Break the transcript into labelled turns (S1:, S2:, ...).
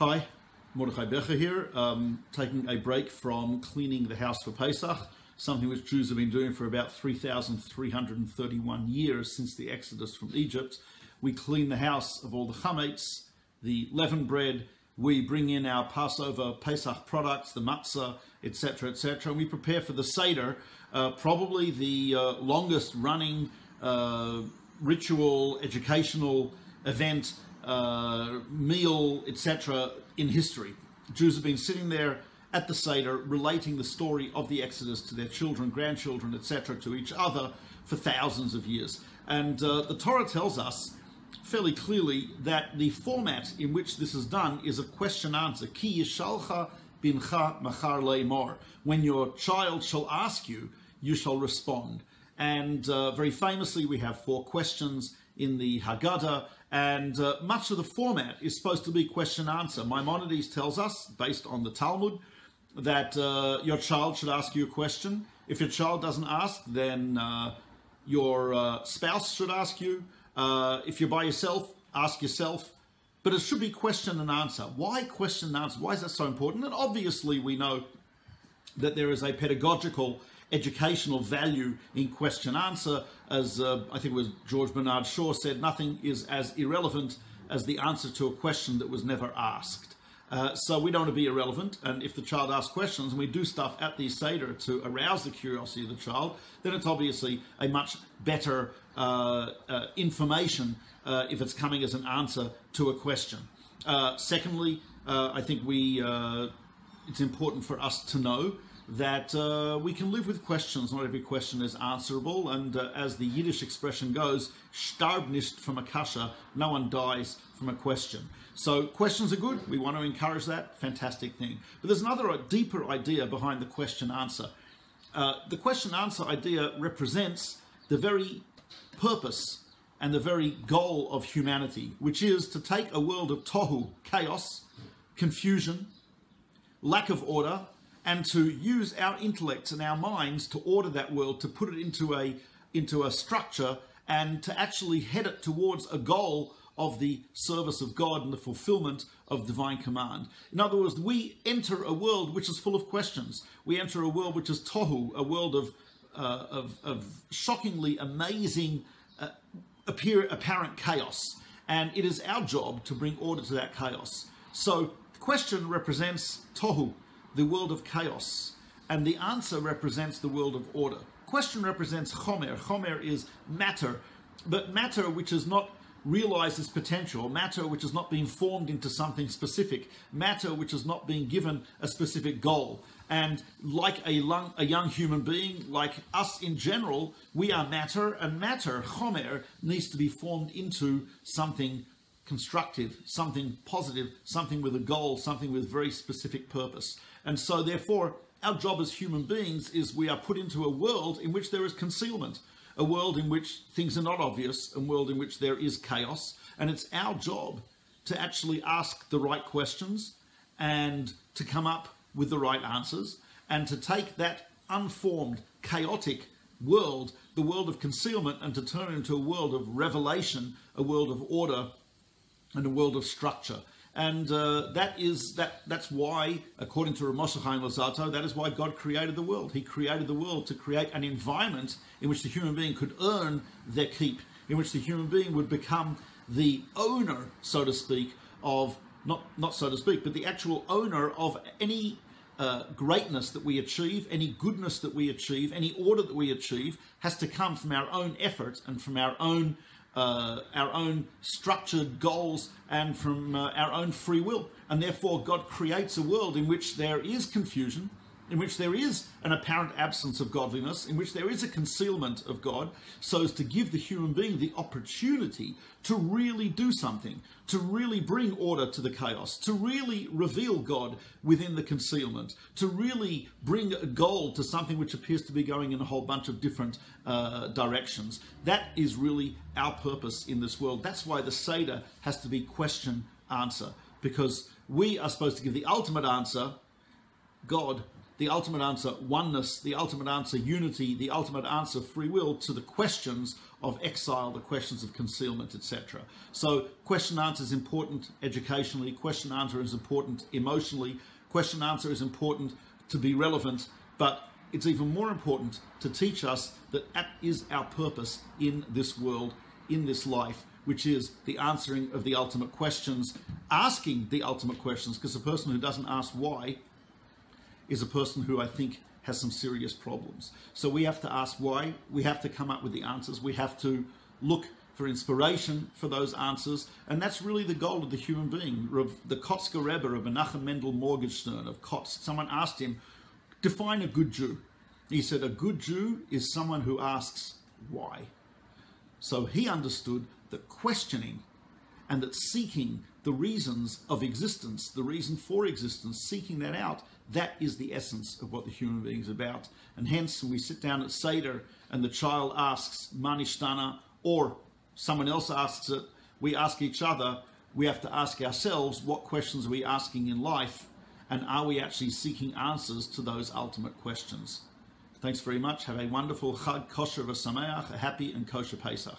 S1: Hi, Mordechai Becher here, taking a break from cleaning the house for Pesach, something which Jews have been doing for about 3,331 years since the Exodus from Egypt. We clean the house of all the chametz, the leavened bread, we bring in our Passover Pesach products, the matzah, etc., etc., and we prepare for the Seder, probably the longest running ritual, educational event, meal, etc. in history. Jews have been sitting there at the Seder relating the story of the Exodus to their children, grandchildren, etc., to each other for thousands of years. And the Torah tells us fairly clearly that the format in which this is done is a question-answer. Ki yishalcha bincha machar le'mor. When your child shall ask you, you shall respond. And very famously, we have 4 questions in the Haggadah, and much of the format is supposed to be question-answer. Maimonides tells us, based on the Talmud, that your child should ask you a question. If your child doesn't ask, then your spouse should ask you. If you're by yourself, ask yourself. But it should be question and answer. Why question and answer? Why is that so important? And obviously we know that there is a pedagogical, educational value in question answer. As I think it was George Bernard Shaw said, nothing is as irrelevant as the answer to a question that was never asked. So we don't want to be irrelevant, and if the child asks questions and we do stuff at the Seder to arouse the curiosity of the child, then it's obviously a much better information if it's coming as an answer to a question. Secondly, I think it's important for us to know that we can live with questions. Not every question is answerable, and as the Yiddish expression goes, starb nicht from a kasha, no one dies from a question. So questions are good, we want to encourage that, fantastic thing. But there's another deeper idea behind the question-answer. The question-answer idea represents the very purpose and the very goal of humanity, which is to take a world of tohu, chaos, confusion, lack of order, and to use our intellects and our minds to order that world, to put it into a structure, and to actually head it towards a goal of the service of God and the fulfillment of divine command. In other words, we enter a world which is full of questions. We enter a world which is tohu, a world of shockingly amazing apparent chaos. And it is our job to bring order to that chaos. So the question represents tohu, the world of chaos, and the answer represents the world of order. Question represents chomer. Chomer is matter, but matter which is not realized its potential, matter which is not being formed into something specific, matter which is not being given a specific goal. And like a young human being, like us in general, we are matter, and matter, chomer, needs to be formed into something constructive, something positive, something with a goal, something with very specific purpose. And so therefore, our job as human beings is we are put into a world in which there is concealment, a world in which things are not obvious, a world in which there is chaos. And it's our job to actually ask the right questions and to come up with the right answers, and to take that unformed, chaotic world, the world of concealment, and to turn it into a world of revelation, a world of order, and a world of structure. And that's why, according to Rav Moshe Chaim Luzzatto, that is why God created the world. He created the world to create an environment in which the human being could earn their keep, in which the human being would become the owner, so to speak, of, not so to speak, but the actual owner of any greatness that we achieve, any goodness that we achieve, any order that we achieve, has to come from our own effort and from our own structured goals and from our own free will. And therefore God creates a world in which there is confusion, in which there is an apparent absence of godliness, in which there is a concealment of God, so as to give the human being the opportunity to really do something, to really bring order to the chaos, to really reveal God within the concealment, to really bring a goal to something which appears to be going in a whole bunch of different directions. That is really our purpose in this world. That's why the Seder has to be question-answer, because we are supposed to give the ultimate answer, God, the ultimate answer oneness, the ultimate answer unity, the ultimate answer free will to the questions of exile, the questions of concealment, etc. So question answer is important educationally, question answer is important emotionally, question answer is important to be relevant, but it's even more important to teach us that that is our purpose in this world, in this life, which is the answering of the ultimate questions, asking the ultimate questions, because a person who doesn't ask why is a person who I think has some serious problems. So we have to ask why, we have to come up with the answers, we have to look for inspiration for those answers, and that's really the goal of the human being. The Kotzker Rebbe of Menachem Mendel Morgenstern of Kotsk, someone asked him, define a good Jew. He said, a good Jew is someone who asks why. So he understood that questioning and that seeking the reasons of existence, the reason for existence, seeking that out, that is the essence of what the human being is about. And hence, when we sit down at Seder and the child asks, Ma nishtana, or someone else asks it, we ask each other, we have to ask ourselves, what questions are we asking in life? And are we actually seeking answers to those ultimate questions? Thanks very much. Have a wonderful Chag Kosher V'Sameach, a happy and kosher Pesach.